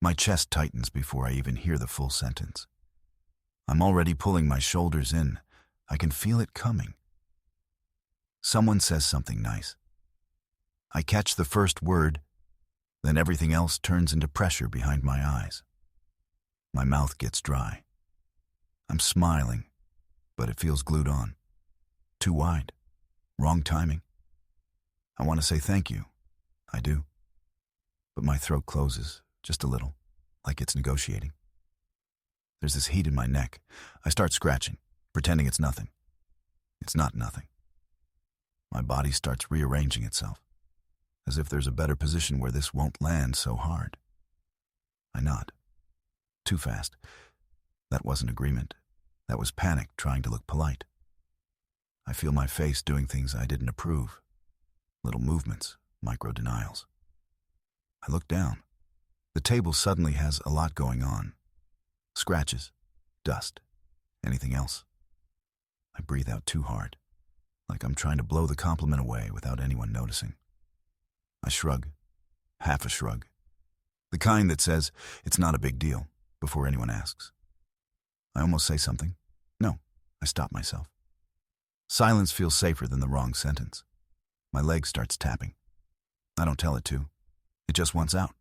My chest tightens before I even hear the full sentence. I'm already pulling my shoulders in. I can feel it coming. Someone says something nice. I catch the first word, then everything else turns into pressure behind my eyes. My mouth gets dry. I'm smiling, but it feels glued on. Too wide. Wrong timing. I want to say thank you. I do. But my throat closes, just a little, like it's negotiating. There's this heat in my neck. I start scratching, pretending it's nothing. It's not nothing. My body starts rearranging itself, as if there's a better position where this won't land so hard. I nod. Too fast. That wasn't agreement. That was panic trying to look polite. I feel my face doing things I didn't approve. Little movements, micro-denials. I look down. The table suddenly has a lot going on. Scratches, dust, anything else. I breathe out too hard, like I'm trying to blow the compliment away without anyone noticing. I shrug, half a shrug. The kind that says, it's not a big deal, before anyone asks. I almost say something. No, I stop myself. Silence feels safer than the wrong sentence. My leg starts tapping. I don't tell it to. It just wants out.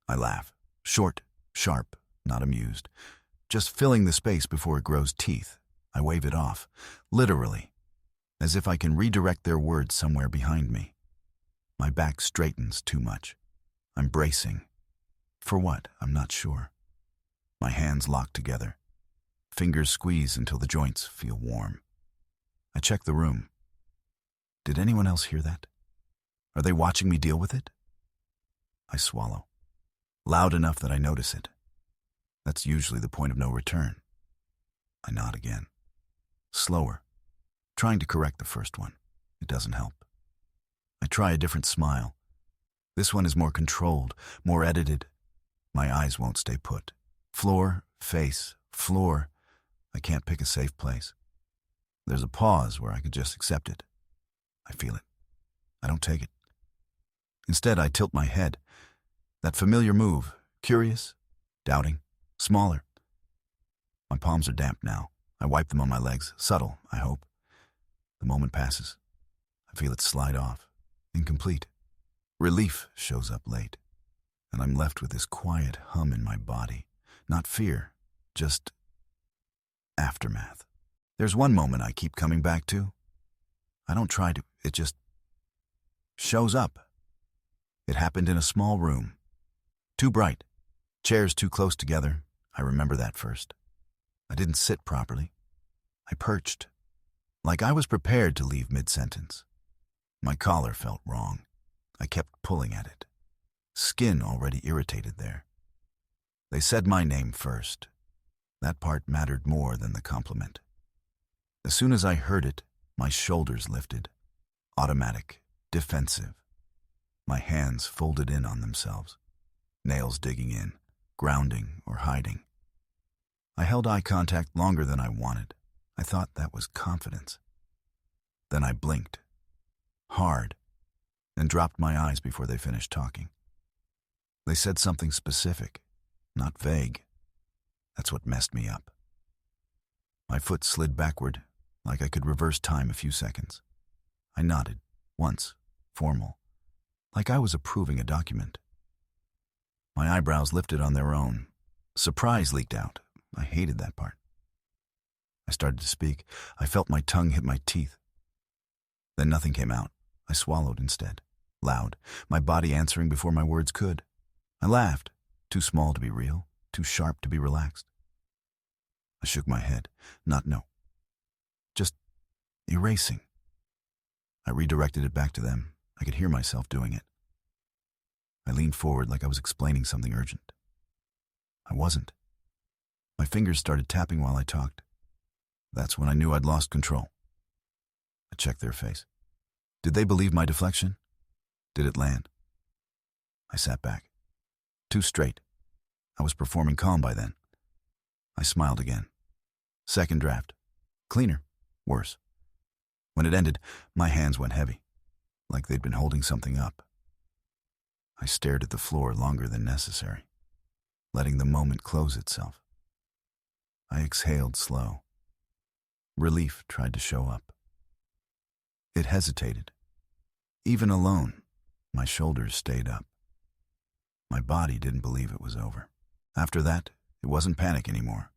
I laugh. Short, sharp, not amused. Just filling the space before it grows teeth. I wave it off. Literally. As if I can redirect their words somewhere behind me. My back straightens too much. I'm bracing. For what? I'm not sure. My hands lock together. Fingers squeeze until the joints feel warm. I check the room. Did anyone else hear that? Are they watching me deal with it? I swallow. Loud enough that I notice it. That's usually the point of no return. I nod again. Slower. Trying to correct the first one. It doesn't help. I try a different smile. This one is more controlled, more edited. My eyes won't stay put. Floor, face, floor. I can't pick a safe place. There's a pause where I could just accept it. I feel it. I don't take it. Instead, I tilt my head. That familiar move, curious, doubting, smaller. My palms are damp now. I wipe them on my legs, subtle, I hope. The moment passes. I feel it slide off, incomplete. Relief shows up late, and I'm left with this quiet hum in my body. Not fear, just aftermath. There's one moment I keep coming back to. I don't try to, it just shows up. It happened in a small room. Too bright. Chairs too close together. I remember that first. I didn't sit properly. I perched. Like I was prepared to leave mid-sentence. My collar felt wrong. I kept pulling at it. Skin already irritated there. They said my name first. That part mattered more than the compliment. As soon as I heard it, my shoulders lifted. Automatic, defensive. My hands folded in on themselves. Nails digging in, grounding or hiding. I held eye contact longer than I wanted. I thought that was confidence. Then I blinked. Hard. And dropped my eyes before they finished talking. They said something specific, not vague. That's what messed me up. My foot slid backward, like I could reverse time a few seconds. I nodded, once, formal, like I was approving a document. My eyebrows lifted on their own. Surprise leaked out. I hated that part. I started to speak. I felt my tongue hit my teeth. Then nothing came out. I swallowed instead, loud, my body answering before my words could. I laughed, too small to be real, too sharp to be relaxed. I shook my head. Not no. Just erasing. I redirected it back to them. I could hear myself doing it. I leaned forward like I was explaining something urgent. I wasn't. My fingers started tapping while I talked. That's when I knew I'd lost control. I checked their face. Did they believe my deflection? Did it land? I sat back. Too straight. I was performing calm by then. I smiled again. Second draft. Cleaner. Worse. When it ended, my hands went heavy, like they'd been holding something up. I stared at the floor longer than necessary. letting the moment close itself. I exhaled slow. Relief tried to show up. It hesitated. Even alone, my shoulders stayed up. My body didn't believe it was over. After that, it wasn't panic anymore.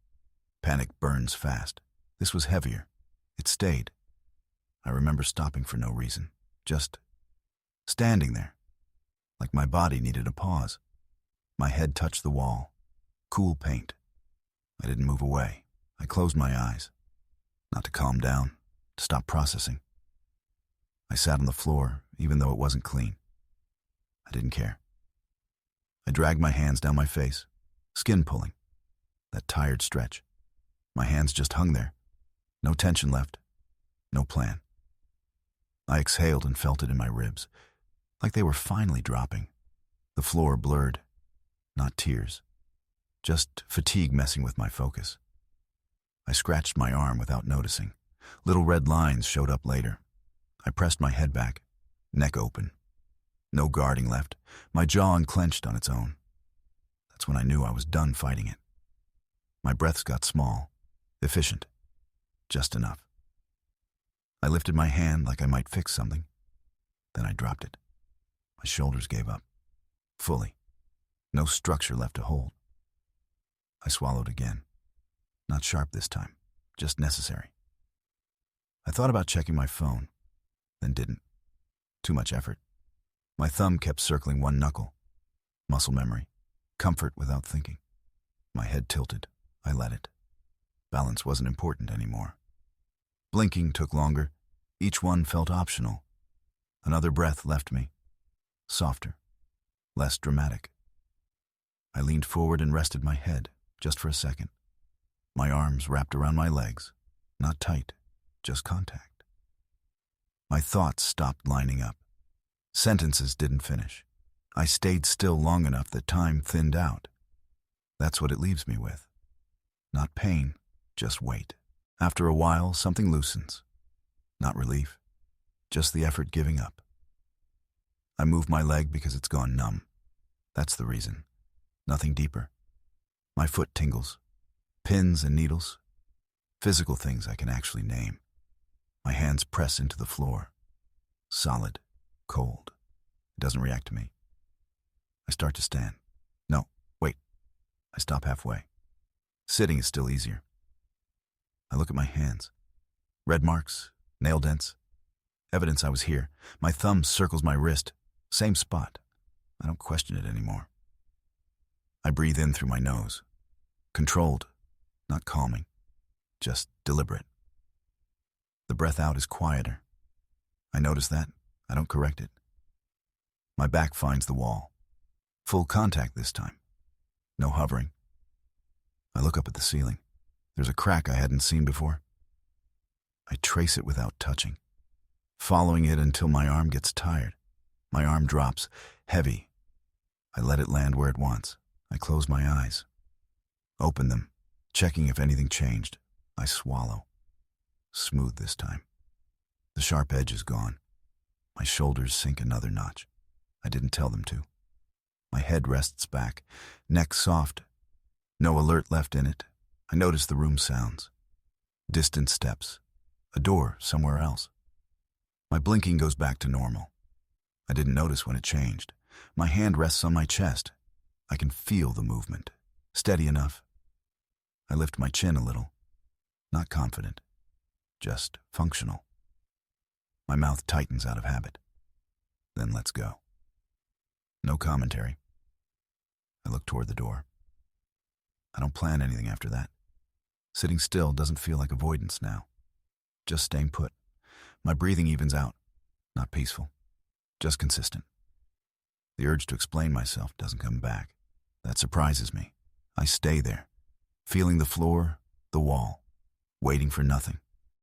Panic burns fast. This was heavier. It stayed. I remember stopping for no reason, just standing there, like my body needed a pause. My head touched the wall. Cool paint. I didn't move away. I closed my eyes. Not to calm down, to stop processing. I sat on the floor, even though it wasn't clean. I didn't care. I dragged my hands down my face, skin pulling. That tired stretch. My hands just hung there. No tension left. No plan. I exhaled and felt it in my ribs, like they were finally dropping. The floor blurred. Not tears. Just fatigue messing with my focus. I scratched my arm without noticing. Little red lines showed up later. I pressed my head back, neck open. No guarding left. My jaw unclenched on its own. That's when I knew I was done fighting it. My breaths got small, efficient, just enough. I lifted my hand like I might fix something. Then I dropped it. My shoulders gave up, fully. No structure left to hold. I swallowed again. Not sharp this time, just necessary. I thought about checking my phone, then didn't. Too much effort. My thumb kept circling one knuckle. Muscle memory. Comfort without thinking. My head tilted. I let it. Balance wasn't important anymore. Blinking took longer. Each one felt optional. Another breath left me. Softer. Less dramatic. I leaned forward and rested my head, just for a second. My arms wrapped around my legs. Not tight, just contact. My thoughts stopped lining up. Sentences didn't finish. I stayed still long enough that time thinned out. That's what it leaves me with. Not pain, just weight. After a while, something loosens. Not relief, just the effort giving up. I move my leg because it's gone numb. That's the reason. Nothing deeper. My foot tingles. Pins and needles. Physical things I can actually name. My hands press into the floor. Solid. Cold. It doesn't react to me. I start to stand. No, wait. I stop halfway. Sitting is still easier. I look at my hands. Red marks, nail dents. Evidence I was here. My thumb circles my wrist. Same spot. I don't question it anymore. I breathe in through my nose. Controlled, not calming. Just deliberate. The breath out is quieter. I notice that. I don't correct it. My back finds the wall. Full contact this time. No hovering. I look up at the ceiling. There's a crack I hadn't seen before. I trace it without touching, following it until my arm gets tired. My arm drops, heavy. I let it land where it wants. I close my eyes. Open them, checking if anything changed. I swallow. Smooth this time. The sharp edge is gone. My shoulders sink another notch. I didn't tell them to. My head rests back, neck soft. No alert left in it. I notice the room sounds. Distant steps. A door somewhere else. My blinking goes back to normal. I didn't notice when it changed. My hand rests on my chest. I can feel the movement. Steady enough. I lift my chin a little. Not confident. Just functional. My mouth tightens out of habit. Then lets go. No commentary. I look toward the door. I don't plan anything after that. Sitting still doesn't feel like avoidance now. Just staying put. My breathing evens out. Not peaceful. Just consistent. The urge to explain myself doesn't come back. That surprises me. I stay there, feeling the floor, the wall, waiting for nothing.